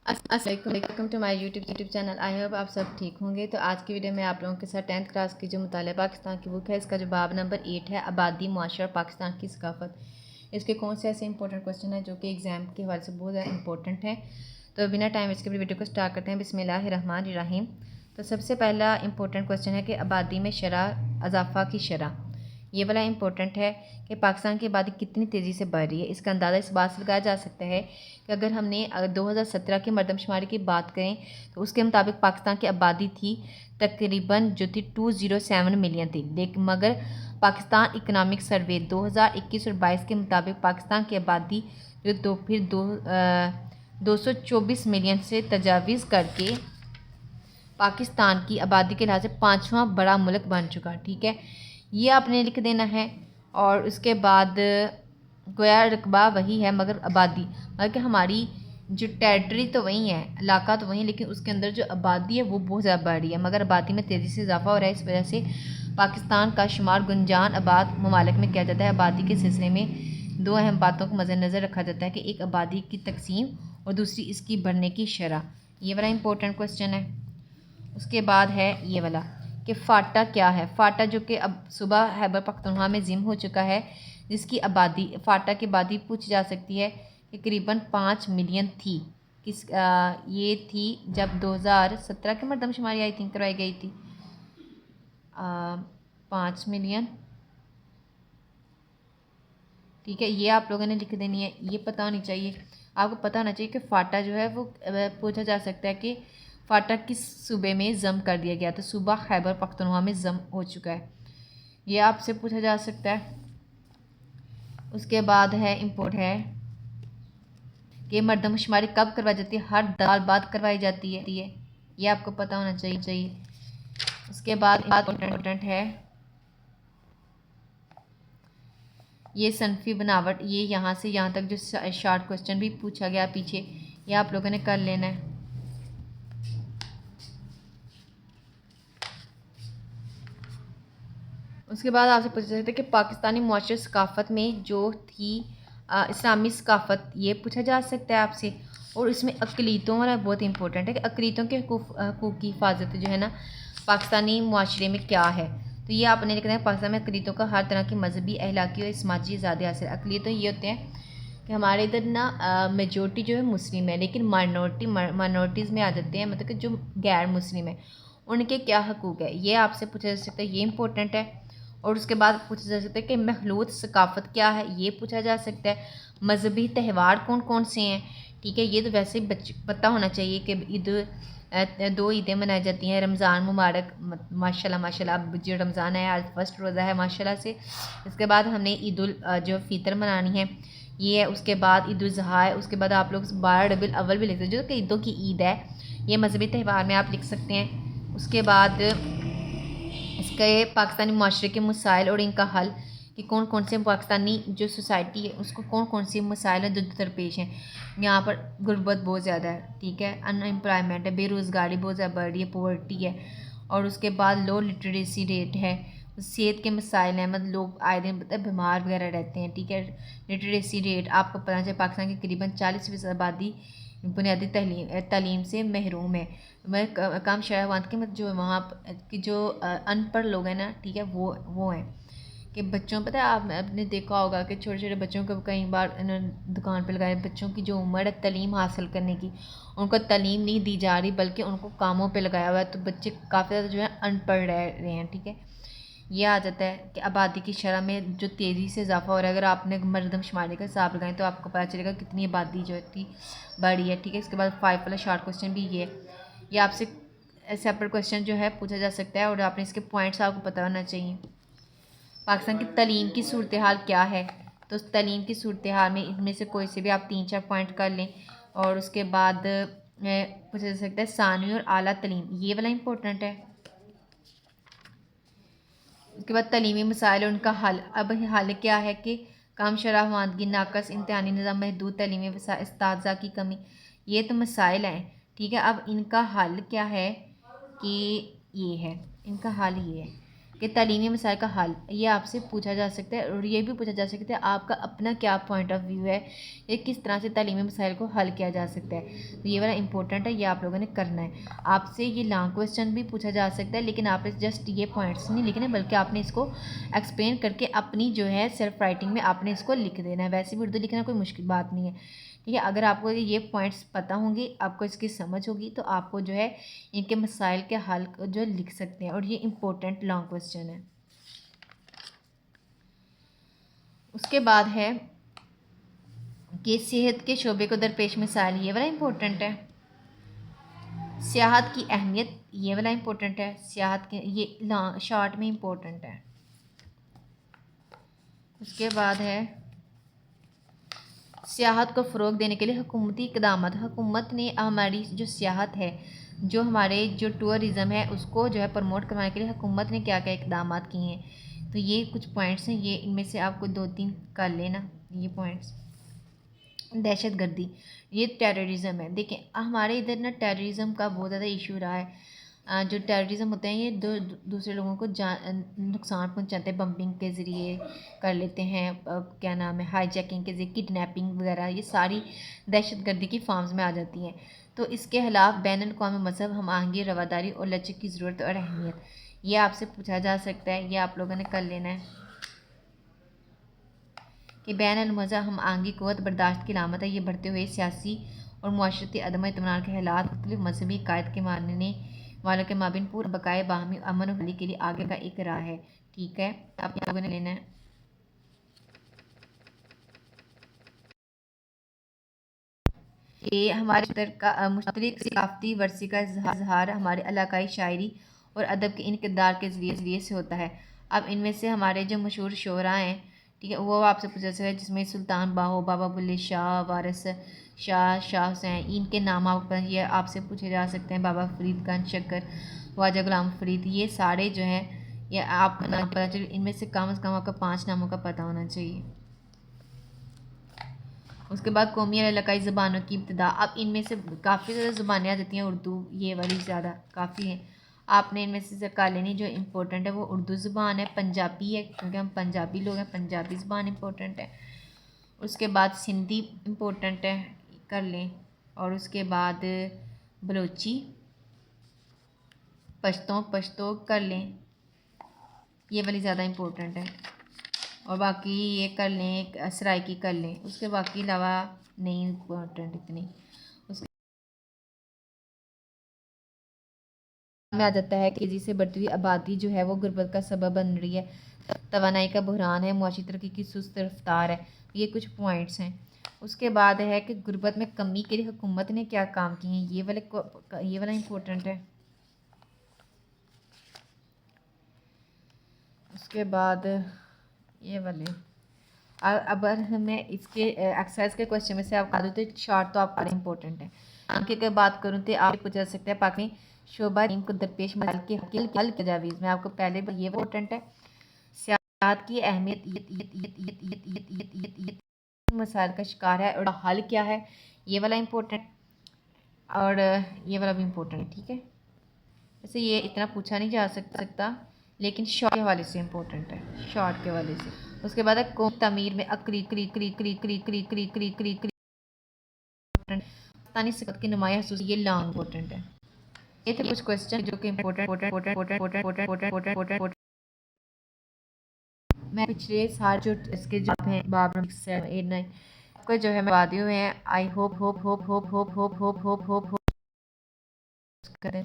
अस्सलाम वालेकुम to my YouTube channel. I hope आप सब ठीक होंगे। तो आज की वीडियो में आप लोगों के साथ 10th क्लास की जो मुतालिया पाकिस्तान की बुक है, इसका जो बाब नंबर 8 है, आबादी मुआशरा पाकिस्तान की सकाफत। इसके कौन से ऐसे इंपॉर्टेंट क्वेश्चन हैं जो कि एग्ज़ाम के हवाले से बहुत ज़्यादा इंपॉर्टेंट हैं। तो बिना टाइम वेस्ट के वीडियो को स्टार्ट करते हैं। बिस्मिल्लाहिर्रहमानिर्रहीम। तो सबसे पहला इंपॉर्टेंट क्वेश्चन है कि आबादी में शरह अज़ाफ़ा की शरह, ये वाला इंपॉर्टेंट है कि पाकिस्तान की आबादी कितनी तेज़ी से बढ़ रही है। इसका अंदाज़ा इस बात से लगाया जा सकता है कि अगर हमने 2017 की मरदमशुमारी की बात करें तो उसके मुताबिक पाकिस्तान की आबादी थी तकरीबन जो थी 207 मिलियन थी। लेकिन मगर पाकिस्तान इकनॉमिक सर्वे 2021 और 22 के मुताबिक पाकिस्तान की आबादी जो 224 मिलियन से तजावीज़ करके पाकिस्तान की आबादी के लिहाज से 5वां बड़ा मुल्क बन चुका। ठीक है, ये आपने लिख देना है। और उसके बाद गोया रकबा वही है मगर आबादी, मतलब कि हमारी जो टेरिटरी तो वही है, इलाका तो वही, लेकिन उसके अंदर जो आबादी है वो बहुत ज़्यादा बढ़ रही है, मगर आबादी में तेज़ी से इजाफा हो रहा है। इस वजह से पाकिस्तान का शुमार गुंजान आबाद ममालिक में किया जाता है। आबादी के सिलसिले में दो अहम बातों को मद्देनज़र रखा जाता है कि एक आबादी की तकसीम और दूसरी इसकी बढ़ने की शरह। ये वाला इंपॉर्टेंट क्वेश्चन है। उसके बाद है ये वाला कि फ़ाटा क्या है। फ़ाटा जो कि अब सुबह खैबर पख्तूनख्वा में ज़िम हो चुका है, जिसकी आबादी, फ़ाटा की आबादी पूछी जा सकती है कि करीबन 5 मिलियन थी। ये थी जब 2017 की मरदमशुमारी आई थिंक करवाई गई थी। 5 मिलियन, ठीक है, ये आप लोगों ने लिख देनी है। ये पता होनी चाहिए, आपको पता होना चाहिए कि फ़ाटा जो है वो पूछा जा सकता है कि फ़ाटा किस सूबे में ज़म कर दिया गया। तो सूबा खैबर पख्तूनख्वा में ज़म हो चुका है, ये आपसे पूछा जा सकता है। उसके बाद है इम्पोर्ट है कि मरदमशुमारी कब करवाई जाती है, हर 10 साल बाद करवाई जाती है, ये आपको पता होना चाहिए। उसके बाद इम्पोर्टेंट है ये सनफी बनावट, ये यहाँ से यहाँ तक जो शॉर्ट क्वेश्चन भी पूछा गया पीछे, ये आप लोगों ने कर लेना है। उसके बाद आपसे पूछा सकते हैं कि पाकिस्तानी मुआशरे सकाफ़त में जो थी इस्लामी सकाफ़त, ये पूछा जा सकता है आपसे। और इसमें अक़लीतों वाला बहुत इंपॉर्टेंट है कि अक़लीतों के हकूक़ की हिफाजत जो है ना पाकिस्तानी मुआशरे में क्या है। तो ये आपने लिखना है, पाकिस्तान में अक़लीतों का हर तरह की मजहबी, अखलाकी और समाजी आज़ादी हासिल। अक़लीतों ये होते हैं कि हमारे इधर ना मेजोरिटी जो है मुस्लिम है, लेकिन माइनॉरिटीज़ में आ जाते हैं, मतलब कि जो गैर मुस्लिम है उनके क्या हकूक़ है, ये आपसे पूछा जा सकता है, ये इंपॉर्टेंट है। और उसके बाद पूछा जा सकता है कि मखलूत सकाफ़त क्या है, ये पूछा जा सकता है। मजहबी त्यौहार कौन कौन से हैं, ठीक है, ये तो वैसे ही पता होना चाहिए कि दो ईदें मनाई जाती हैं। रमज़ान मुबारक, माशाल्लाह माशाल्लाह। अब जो रमज़ान है आज फर्स्ट रोज़ा है माशाल्लाह से। इसके बाद हमने जो फ़ितर मनानी है ये है। उसके बाद ईद उल ज़ुहा है। उसके बाद आप लोग 12 रबीउल अव्वल भी लिखते हैं जो कि ईदों की ईद है, ये मजहबी त्यौहार में आप लिख सकते हैं। उसके बाद इसके पाकिस्तानी माशरे के मसाइल और इनका हल, कि कौन कौन से पाकिस्तानी जो सोसाइटी है उसको कौन कौन सी मसाइल हैं जो दरपेश हैं। यहाँ पर गुर्बत बहुत ज़्यादा है, ठीक है, अनएम्प्लॉयमेंट है, बेरोज़गारी बहुत ज़्यादा बढ़ रही है, पॉवर्टी है। और उसके बाद लो लिटरेसी रेट है, सेहत के मसाइल हैं, मतलब लोग आए दिन मतलब बीमार वगैरह रहते हैं, ठीक है। लिटरेसी रेट आपको पता चले पाकिस्तान की करीबन 40% आबादी बुनियादी तालीम से महरूम है। मैं कम शहरवाद के मतलब जो वहाँ की जो अनपढ़ लोग हैं ना, ठीक है, वो हैं कि बच्चों, पता है आपने देखा होगा कि छोटे छोटे बच्चों को कई बार इन्होंने दुकान पर लगाए, बच्चों की जो उम्र है तालीम हासिल करने की, उनको तालीम नहीं दी जा रही बल्कि उनको कामों पे लगाया हुआ है। तो बच्चे काफ़ी ज़्यादा जो है अनपढ़ रह रहे हैं, ठीक है। ये आ जाता है कि आबादी की शरह में जो तेज़ी से इजाफा हो रहा है। अगर आपने मरदमशुमारी का हिसाब लगाएं तो आपको पता चलेगा कितनी आबादी जो थी बढ़ी है, ठीक है। इसके बाद 5 वाला शॉर्ट क्वेश्चन भी ये आपसे सेपरेट क्वेश्चन जो है पूछा जा सकता है और आपने इसके पॉइंट्स आपको पता होना चाहिए। पाकिस्तान की तलीम की सूरत हाल क्या है, तो तलीम की सूरत हाल में इनमें से कोई से भी आप 3-4 पॉइंट कर लें। और उसके बाद पूछा जा सकता है सानवी और आला तलीम, ये वाला इंपॉर्टेंट है। उसके बाद तलीमी मसाइल और उनका हल। अब हल क्या है कि कम शरह मानदगी, नाकस इम्तहानी निज़ाम, महदूद तलीमी इस्ताज़ा की कमी, ये तो मसाइल हैं, ठीक है। अब इनका हल क्या है कि ये है, इनका हल ये है कि तालीमी मसाइल का हल, ये आपसे पूछा जा सकता है। और ये भी पूछा जा सकता है आपका अपना क्या पॉइंट ऑफ व्यू है, ये किस तरह से तालीमी मसाइल को हल किया जा सकता है। तो ये वाला इंपॉर्टेंट है, ये आप लोगों ने करना है। आपसे ये लॉन्ग क्वेश्चन भी पूछा जा सकता है, लेकिन आपने जस्ट ये पॉइंट्स नहीं लिखने, बल्कि आपने इसको एक्सप्लेन करके अपनी जो है सेल्फ राइटिंग में आपने इसको लिख देना है। वैसे भी उर्दू लिखना कोई मुश्किल बात नहीं है, ठीक है। अगर आपको ये पॉइंट्स पता होंगे, आपको इसकी समझ होगी, तो आपको जो है इनके मसाइल के हल जो लिख सकते हैं। और ये इम्पोर्टेंट लॉन्ग क्वेश्चन है। उसके बाद है कि सेहत के शोबे को दरपेश मिसाल, ये वाला इम्पोर्टेंट है। सियाहत की अहमियत, ये वाला इम्पोर्टेंट है। सियाहत के ये शॉर्ट में इम्पोर्टेंट है। उसके बाद है सियाहत को फ़रोग देने के लिए हुकूमती इक़दाम। हुकूमत ने हमारी जो सियाहत है, जो हमारे जो टूरिज़म है, उसको जो है प्रमोट करवाने के लिए हुकूमत ने क्या क्या इक़दाम किए हैं। तो ये कुछ पॉइंट्स हैं, ये इनमें से आपको 2-3 कर लेना ये पॉइंट्स। दहशत गर्दी, ये टेररिज़म है। देखें हमारे इधर ना टेररिज़म का बहुत ज़्यादा इशू रहा है। जो टेररिज़म होते हैं ये दूसरे लोगों को नुकसान पहुंचाते हैं, बम्पिंग के ज़रिए कर लेते हैं, क्या नाम है, हाईजैकिंग के ज़रिए, किडनैपिंग वगैरह, ये सारी दहशत गर्दी की फॉर्म्स में आ जाती हैं। तो इसके खिलाफ बैनुल-अक़वामी मज़हब, हम आहंगी, रवादारी और लचक की ज़रूरत और अहमियत, ये आपसे पूछा जा सकता है, ये आप लोगों ने कर लेना है कि बैनुल-मज़हब हम आहंगी क़ुव्वत बर्दाश्त की अलामत है। ये बढ़ते हुए सियासी और मुआशरती अदम इत्मीनान के हालात मुख्तलिफ़ मज़हबी कायद के मानने वालों के माबिन पूर्ण बकाए बाहमी अमन और के लिए आगे का एक राह है, ठीक है। आप यहाँ लोगों ने लेना है ये हमारे इधर का मुश्तरक सकाफ़ती वर्सी का इजहार हमारे इलाकाई शायरी और अदब के इन किरदार के ज़रिए से होता है। अब इनमें से हमारे जो मशहूर शोरा हैं, ठीक है, वो आपसे पूछा सकता है, जिसमें सुल्तान बाहो, बाबा बुल्ले शाह, वारिस शाह, शाह हुसैन, इनके नाम आप ये आपसे पूछे जा सकते हैं। बाबा फरीद खान शक्कर, ख्वाजा गुलाम फरीद, ये सारे जो हैं ये आप पता चले, इनमें से कम आपका 5 नामों का पता होना चाहिए। उसके बाद कौमी और इलाकाई ज़बानों की इब्तिदा। अब इनमें से काफ़ी ज़्यादा ज़ुबानें आ जाती हैं, उर्दू ये वाली ज़्यादा काफ़ी हैं। आपने इनमें से कर लेनी, जो इम्पोर्टेंट है वो उर्दू ज़ुबान है, पंजाबी है, क्योंकि हम पंजाबी लोग हैं, पंजाबी ज़ुबान इम्पोर्टेंट है। उसके बाद सिंधी इम्पोर्टेंट है, कर लें। और उसके बाद बलोची, पश्तो कर लें, ये वाली ज़्यादा इम्पोर्टेंट है। और बाकी ये कर लें, सराइकी कर लें। उसके बाकी अलावा नहीं इम्पोर्टेंट इतनी। उसके में आ जाता है कि तेज़ी से बढ़ती हुई आबादी जो है वो गुर्बत का सबब बन रही है, तवानाई का बहरान है, मुआशी तरक्की की सुस्त रफ्तार है। ये कुछ पॉइंट्स हैं। उसके बाद है कि गुर्बत में कमी के लिए हुकूमत ने क्या काम किए हैं, ये वाला इम्पोर्टेंट है। उसके बाद ये वाले, अब मैं इसके एक्सरसाइज के क्वेश्चन में से आप बता दूँ तो शॉर्ट तो आपका इम्पोर्टेंट है। आगे अगर बात करूँ तो आप पूछा सकते हैं पाक में शोबा टीम को दरपेश मसाइल के हल के तजावीज़ में आपको पहले ये इम्पोर्टेंट है। सियासत की अहमियत, ये मसाइल का शिकार है और हल क्या है, ये वाला इम्पोर्टेंट। और ये वाला भी इम्पोर्टेंट है, ठीक है। वैसे ये इतना पूछा नहीं जा सकता, लेकिन शॉर्ट के हवाले से इम्पोर्टेंट है, शॉर्ट के हवाले से। उसके बाद है कौम तमीर में अक्री क्री क्री क्री क्री क्री क्री क्री क्री क्री पाकिस्तानी सक़्क़त की नुमाया खसूस, ये लॉन्ग इम्पोर्टेंट है। ये थे कुछ क्वेश्चन जो कि इम्पोर्टेंट। मैं पिछले सारे जो इसके जवाब हैं बाब 6, 8, 9 आपको जो है मैं बता दी हुए हैं। आई होप करें।